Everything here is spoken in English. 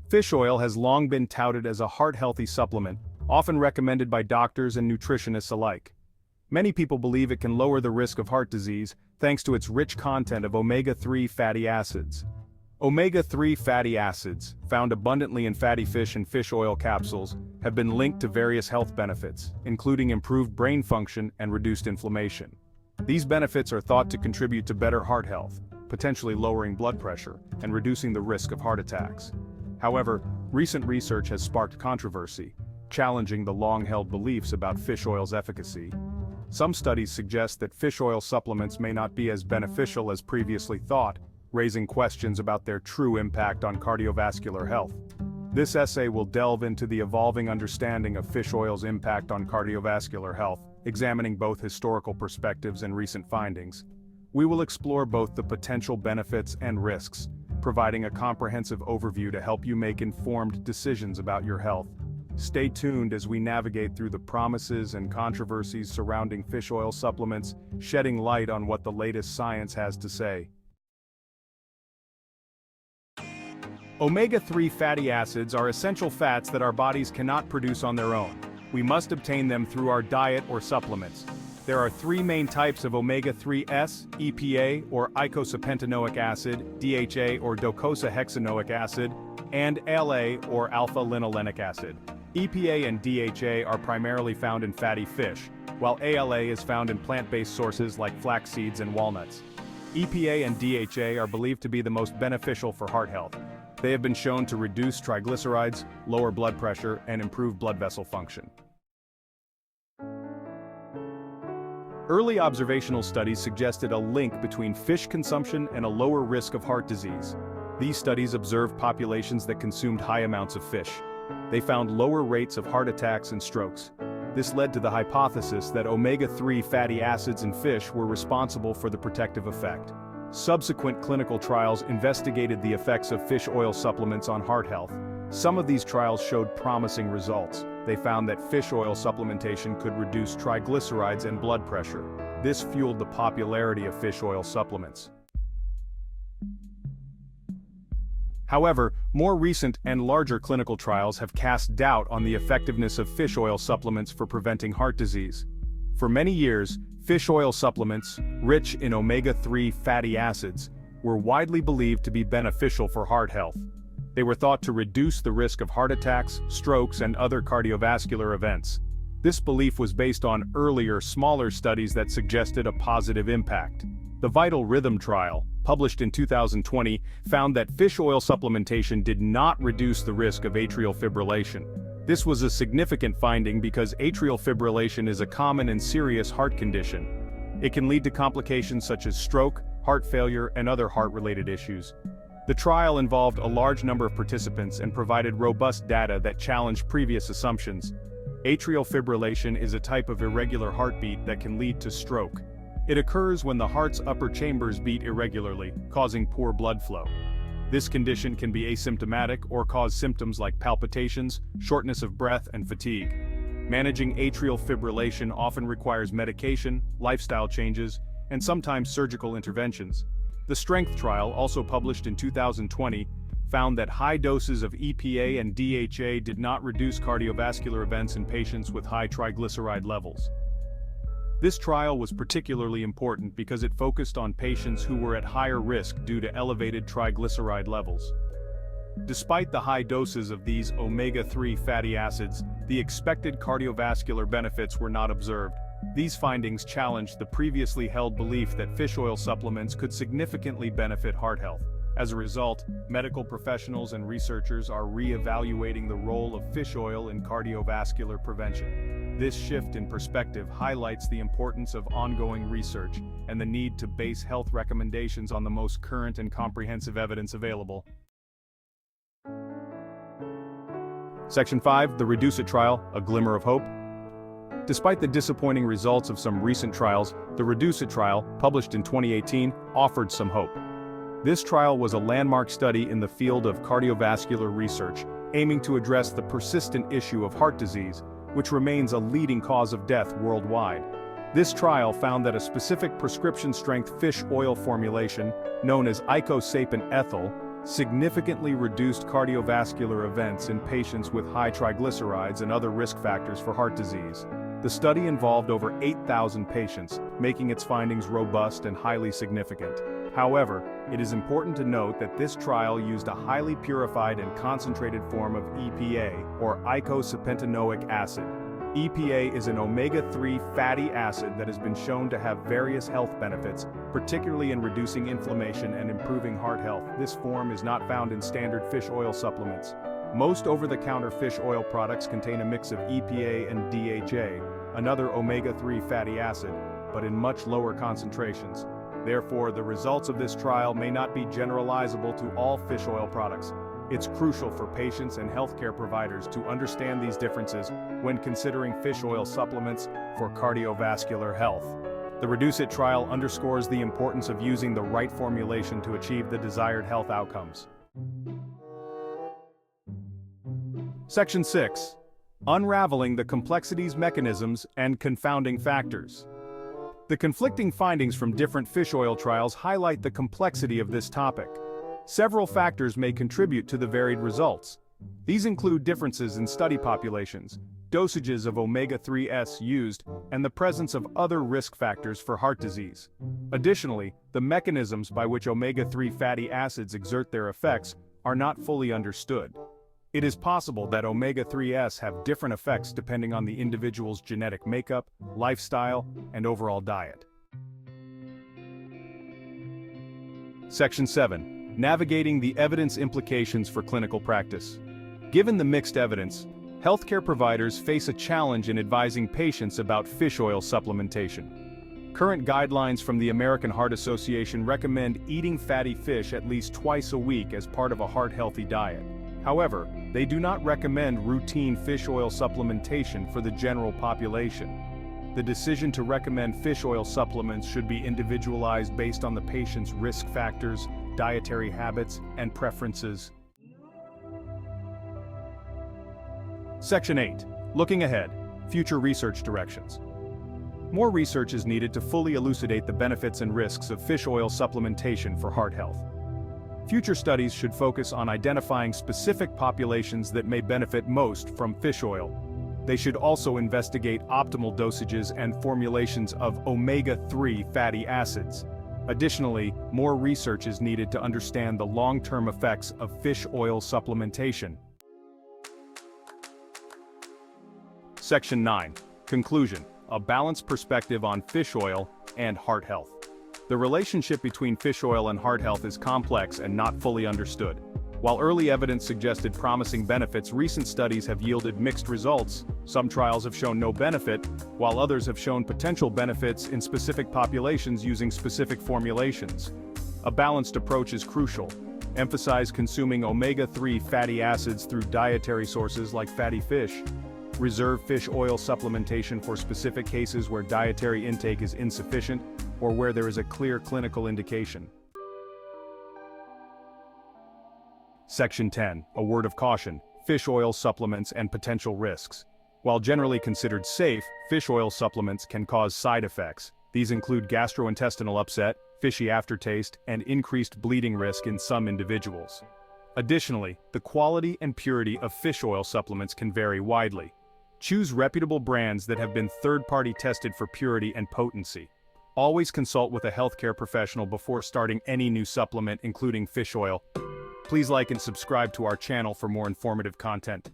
Fish oil has long been touted as a heart-healthy supplement, often recommended by doctors and nutritionists alike. Many people believe it can lower the risk of heart disease thanks to its rich content of omega-3 fatty acids. Omega-3 fatty acids, found abundantly in fatty fish and fish oil capsules, have been linked to various health benefits, including improved brain function and reduced inflammation. These benefits are thought to contribute to better heart health, potentially lowering blood pressure and reducing the risk of heart attacks. However, recent research has sparked controversy, challenging the long-held beliefs about fish oil's efficacy. Some studies suggest that fish oil supplements may not be as beneficial as previously thought, raising questions about their true impact on cardiovascular health. This essay will delve into the evolving understanding of fish oil's impact on cardiovascular health, examining both historical perspectives and recent findings. We will explore both the potential benefits and risks, providing a comprehensive overview to help you make informed decisions about your health. Stay tuned as we navigate through the promises and controversies surrounding fish oil supplements, shedding light on what the latest science has to say. Omega-3 fatty acids are essential fats that our bodies cannot produce on their own. We must obtain them through our diet or supplements. There are three main types of omega-3s, EPA or eicosapentaenoic acid, DHA or docosahexaenoic acid, and ALA or alpha-linolenic acid. EPA and DHA are primarily found in fatty fish, while ALA is found in plant-based sources like flax seeds and walnuts. EPA and DHA are believed to be the most beneficial for heart health. They have been shown to reduce triglycerides, lower blood pressure, and improve blood vessel function. Early observational studies suggested a link between fish consumption and a lower risk of heart disease. These studies observed populations that consumed high amounts of fish. They found lower rates of heart attacks and strokes. This led to the hypothesis that omega-3 fatty acids in fish were responsible for the protective effect. Subsequent clinical trials investigated the effects of fish oil supplements on heart health. Some of these trials showed promising results. They found that fish oil supplementation could reduce triglycerides and blood pressure. This fueled the popularity of fish oil supplements. However, more recent and larger clinical trials have cast doubt on the effectiveness of fish oil supplements for preventing heart disease. For many years, fish oil supplements, rich in omega-3 fatty acids, were widely believed to be beneficial for heart health. They were thought to reduce the risk of heart attacks, strokes, and other cardiovascular events. This belief was based on earlier, smaller studies that suggested a positive impact. The Vital Rhythm trial, published in 2020, found that fish oil supplementation did not reduce the risk of atrial fibrillation. This was a significant finding because atrial fibrillation is a common and serious heart condition. It can lead to complications such as stroke, heart failure, and other heart-related issues. The trial involved a large number of participants and provided robust data that challenged previous assumptions. Atrial fibrillation is a type of irregular heartbeat that can lead to stroke. It occurs when the heart's upper chambers beat irregularly, causing poor blood flow. This condition can be asymptomatic or cause symptoms like palpitations, shortness of breath, and fatigue. Managing atrial fibrillation often requires medication, lifestyle changes, and sometimes surgical interventions. The STRENGTH trial, also published in 2020, found that high doses of EPA and DHA did not reduce cardiovascular events in patients with high triglyceride levels. This trial was particularly important because it focused on patients who were at higher risk due to elevated triglyceride levels. Despite the high doses of these omega-3 fatty acids, the expected cardiovascular benefits were not observed. These findings challenged the previously held belief that fish oil supplements could significantly benefit heart health. As a result, medical professionals and researchers are re-evaluating the role of fish oil in cardiovascular prevention. This shift in perspective highlights the importance of ongoing research and the need to base health recommendations on the most current and comprehensive evidence available. Section 5, the REDUCE-IT trial, a glimmer of hope. Despite the disappointing results of some recent trials, the REDUCE-IT trial, published in 2018, offered some hope. This trial was a landmark study in the field of cardiovascular research, aiming to address the persistent issue of heart disease, which remains a leading cause of death worldwide. This trial found that a specific prescription-strength fish oil formulation, known as icosapent ethyl, significantly reduced cardiovascular events in patients with high triglycerides and other risk factors for heart disease. The study involved over 8,000 patients, making its findings robust and highly significant. However, it is important to note that this trial used a highly purified and concentrated form of EPA, or eicosapentaenoic acid. EPA is an omega-3 fatty acid that has been shown to have various health benefits, particularly in reducing inflammation and improving heart health. This form is not found in standard fish oil supplements. Most over-the-counter fish oil products contain a mix of EPA and DHA, another omega-3 fatty acid, but in much lower concentrations. Therefore, the results of this trial may not be generalizable to all fish oil products. It's crucial for patients and healthcare providers to understand these differences when considering fish oil supplements for cardiovascular health. The Reduce It trial underscores the importance of using the right formulation to achieve the desired health outcomes. Section 6. Unraveling the complexities, mechanisms, and confounding factors. The conflicting findings from different fish oil trials highlight the complexity of this topic. Several factors may contribute to the varied results. These include differences in study populations, dosages of omega-3s used, and the presence of other risk factors for heart disease. Additionally, the mechanisms by which omega-3 fatty acids exert their effects are not fully understood. It is possible that omega-3s have different effects depending on the individual's genetic makeup, lifestyle, and overall diet. Section 7. Navigating the evidence implications for clinical practice. Given the mixed evidence, healthcare providers face a challenge in advising patients about fish oil supplementation. Current guidelines from the American Heart Association recommend eating fatty fish at least twice a week as part of a heart-healthy diet. However, they do not recommend routine fish oil supplementation for the general population. The decision to recommend fish oil supplements should be individualized based on the patient's risk factors, dietary habits, and preferences. Section 8. Looking ahead, future research directions. More research is needed to fully elucidate the benefits and risks of fish oil supplementation for heart health. Future studies should focus on identifying specific populations that may benefit most from fish oil. They should also investigate optimal dosages and formulations of omega-3 fatty acids. Additionally, more research is needed to understand the long-term effects of fish oil supplementation. Section 9. Conclusion. A balanced perspective on fish oil and heart health. The relationship between fish oil and heart health is complex and not fully understood. While early evidence suggested promising benefits, recent studies have yielded mixed results. Some trials have shown no benefit, while others have shown potential benefits in specific populations using specific formulations. A balanced approach is crucial. Emphasize consuming omega-3 fatty acids through dietary sources like fatty fish. Reserve fish oil supplementation for specific cases where dietary intake is insufficient or where there is a clear clinical indication. Section 10. A word of caution. Fish oil supplements and potential risks. While generally considered safe, fish oil supplements can cause side effects. These include gastrointestinal upset, fishy aftertaste, and increased bleeding risk in some individuals. Additionally, the quality and purity of fish oil supplements can vary widely. Choose reputable brands that have been third-party tested for purity and potency. Always consult with a healthcare professional before starting any new supplement, including fish oil. Please like and subscribe to our channel for more informative content.